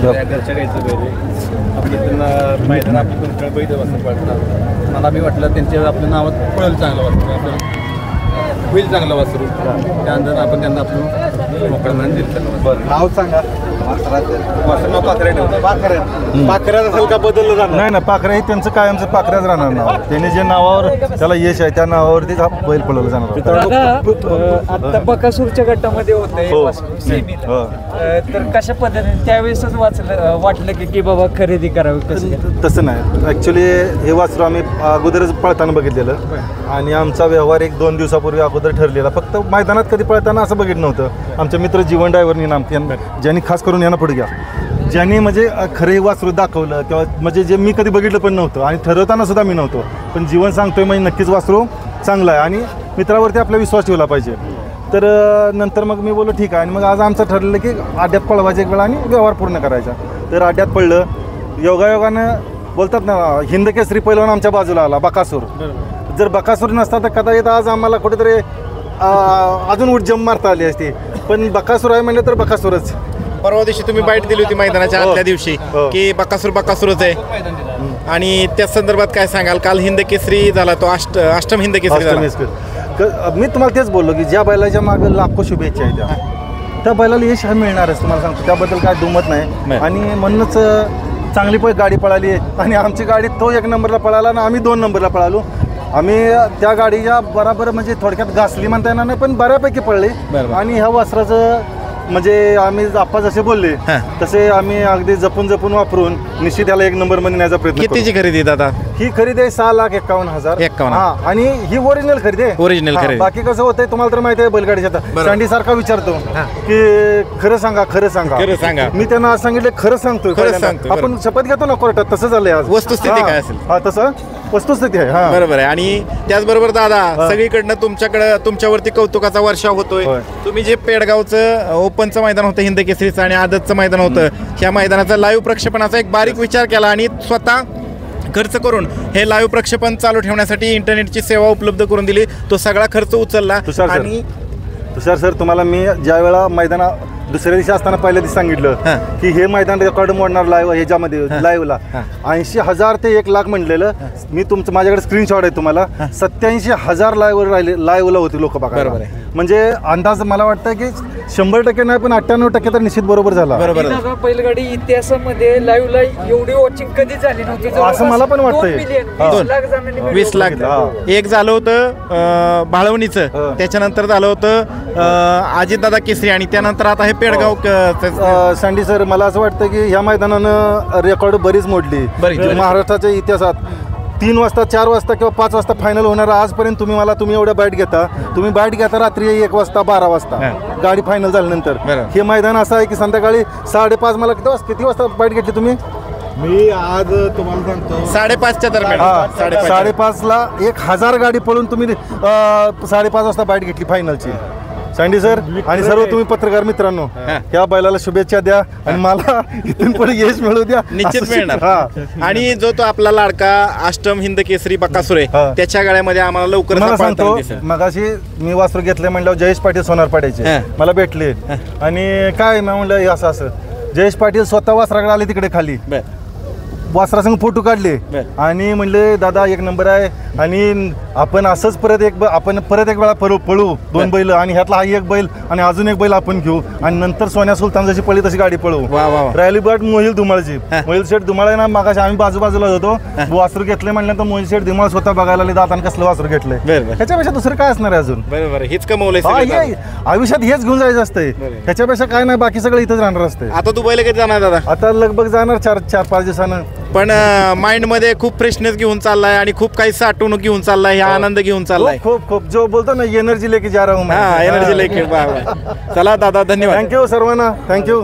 घरच्या गाईचं बैल आपलं त्यांना मैदान आपलं तुमच्या बैल वाचून पडतात. मला बी वाटलं त्यांच्या आपल्या नावात पळेल चांगलं वाचतं आपलं होईल चांगलं वाचरू त्यानंतर आपण त्यांना आपलं मोकळं म्हणून दिलं. नाव सांगा. वासरू नाव पाखरे ठेवलं. पाखऱ्यात असेल का बदललं जाणार? नाही ना, पाखरे हे त्यांचं कायमचं पाखऱ्याच राहणार नाव. त्यांनी जे नावावर त्याला यश आहे त्या नावावरतीच हा बैल पळवला जाणार. आता बकासूरच्या गटामध्ये होते तर कशा पद्धतीने त्यावेळेसच वाटलं की बाबा खरेदी करावी कसं? तसं नाही, ॲक्च्युली हे वासरू आम्ही अगोदरच पळताना बघितलेलं आणि आमचा व्यवहार 1-2 दिवसापूर्वी अगोदर ठरलेला. फक्त मैदानात कधी पळताना असं बघितलं नव्हतं. आमचे मित्र जीवन ड्रायव्हरनी नाम ज्यांनी खास करून यांना पुढे घ्या, ज्यांनी म्हणजे खरे वासरू दाखवलं किंवा म्हणजे जे मी कधी बघितलं पण नव्हतं आणि ठरवताना सुद्धा मी नव्हतो, पण जीवन सांगतोय म्हणजे नक्कीच वासरू चांगलं आहे आणि मित्रावरती आपला विश्वास ठेवला पाहिजे. तर नंतर मग मी बोललो ठीक आहे आणि मग आज आमचं ठरलेलं की अड्ड्यात पळवायचं एक वेळा आणि व्यवहार पूर्ण करायचा. तर अड्ड्यात पडलं, योगायोगानं बोलतात ना, हिंद केसरी पैलवान आमच्या बाजूला आला बकासूर. जर बकासूर नसता तर कदाचित आज आम्हाला कुठेतरी अजून उड्जम मारता आली असती, पण बकासूर आहे म्हणलं तर बकासूरच. परवा दिवशी तुम्ही बाईट दिली होती मैदानाच्या आदल्या दिवशी की बकासूरच आहे आणि त्या संदर्भात काय सांगाल? काल हिंद केसरी झाला, तो अष्टम हिंद केसरी झाला. मी तुम्हाला तेच बोललो की ज्या बैलाच्या मागे लाखो शुभेच्छा आहेत त्या बैलाला यश हा मिळणारच, तुम्हाला सांगतो त्याबद्दल काय दुमत नाही. आणि म्हणूनच चांगली गाडी पळाली आणि आमची गाडी तो 1 नंबरला पळाला आणि आम्ही 2 नंबरला पळालो. आम्ही त्या गाडीच्या बरोबर म्हणजे थोडक्यात घासली म्हणता येणार नाही, पण बऱ्यापैकी पडले. आणि ह्या वस्त्राचं म्हणजे आम्ही आप्पा जसे बोलले तसे आम्ही अगदी जपून वापरून निश्चित याला 1 नंबरमध्ये न्यायचा प्रयत्न. कितीची खरेदी दादा? ही खरेदी आहे 6,51,000. हा, आणि ही ओरिजिनल खरेदी आहे. ओरिजिनल खरेदी. बाकी कसं होतंय तुम्हाला तर माहिती आहे बैलगाडीच्या सँडी सारखा विचारतो की खरं सांगा. मी त्यांना आज सांगितलं खरं सांगतो. आपण शपथ घेतो ना कोर्टात, तसं झालंय आज. वस्तुस्थिती काय असेल? हा, तसं वस्तुस्थिती आहे. बरोबर आहे. आणि त्याचबरोबर दादा सगळीकडनं तुमच्यावरती कौतुकाचा वर्षाव होतोय. तुम्ही जे पेडगावचं ओपनचं मैदान होतं हिंद केसरीचं आणि आदतचं मैदान होतं, ह्या मैदानाचा लाईव्ह प्रक्षेपणाचा एक बारीक विचार केला आणि स्वतः खर्च करून हे लाईव्ह प्रक्षेपण चालू ठेवण्यासाठी इंटरनेटची सेवा उपलब्ध करून दिली. तो सगळा खर्च उचलला. आणि तुषार सर, तुम्हाला मी ज्या वेळा मैदाना दुसऱ्या दिवशी असताना पहिल्या दिवशी सांगितलं की हे मैदान रेकॉर्ड मोडणार लाईव्ह ह्याच्यामध्ये लाईव्हला 80,000 ते 1,00,000 म्हणलेलं. मी तुमचं माझ्याकडे स्क्रीनशॉट आहे तुम्हाला. 87,000 लाईव्हला होते लोक बघा. म्हणजे अंदाज मला वाटतं की 100% नाही पण 98% तर निश्चित बरोबर झाला. बैलगाडी इतिहासामध्ये लाईव्हला एवढी वॉचिंग कधी झाली नव्हती असं मला पण वाटतंय. 20 लाख एक झालं होतं भाळवणीचं, त्याच्यानंतर झालं होतं अजितदादा केसरी आणि त्यानंतर आता हे पेडगाव. सँडी सर, मला असं वाटतं की ह्या मैदानानं रेकॉर्ड बरीच मोडली महाराष्ट्राच्या इतिहासात. 3 वाजता 4 वाजता किंवा 5 वाजता फायनल होणार आजपर्यंत तुम्ही एवढ्या बाईट घेता रात्री 1 वाजता 12 वाजता गाडी फायनल झाल्यानंतर. हे मैदान असं आहे की संध्याकाळी 5:30 मला किती वाजता बाईट घेतली तुम्ही? मी आज तुम्हाला सांगतो 5:30च्या दरम्यान. 5:30ला 1,000 गाडी पळून तुम्ही 5:30 वाजता बाईट घेतली फायनलची. सँडी सर आणि सर्व तुम्ही पत्रकार मित्रांनो, ह्या बैलाला शुभेच्छा द्या आणि मला इथून पुढे यश मिळू द्या. निश्चित मिळणार. आणि जो तो आपला लाडका अष्टम हिंद केसरी बकासूर त्याच्या गाड्यामध्ये आम्हाला लवकर सांगतो. मगाशी मी वासरू घेतले म्हणल्यावर जयेश पाटील सोनारपाड्याचे मला भेटले आणि काय म्हणलं असं जयेश पाटील स्वतः वासराकडे आले तिकडे खाली, वासरासंग फोटो काढले आणि म्हणले दादा 1 नंबर आहे आणि आपण असंच परत एक वेळा पळू 2 बैल आणि ह्यातला हा 1 बैल आणि अजून 1 बैल आपण घेऊ आणि नंतर सोन्या सुलतान जशी पळली तशी गाडी पळवू. रायली बाट मोहिल धुमाळची. मोहिल शेठ धुमाळ आहे ना, मागाशी आम्ही बाजूला होतो. वासरू घेतले म्हणल्यानंतर मोहिल शेठ धुमाळ स्वतः बघायला आले दातान कसलं वासरू घेतलंय. ह्याच्यापेक्षा दुसरं काय असणार आहे अजून? बरोबर, हेच कमवलंय आयुष्यात, हेच घेऊन जायचं असतंय. ह्याच्यापेक्षा काय नाही, बाकी सगळं इथंच राहणार असते. आता तू बैल कधी जाणार दादा? आता लगभग जाणार 4-5 दिवसानं. पण माइंड मध्ये खूप फ्रेशनेस घेऊन चाललाय आणि खूप काही साठवणूक घेऊन चाललाय, ह्या आनंद घेऊन चाललाय. खूप जो बोलतो ना एनर्जी लेके जा रहा हूं मैं. एनर्जी लेके. चला दादा, धन्यवाद. थँक्यू सर्वांना, थँक्यू.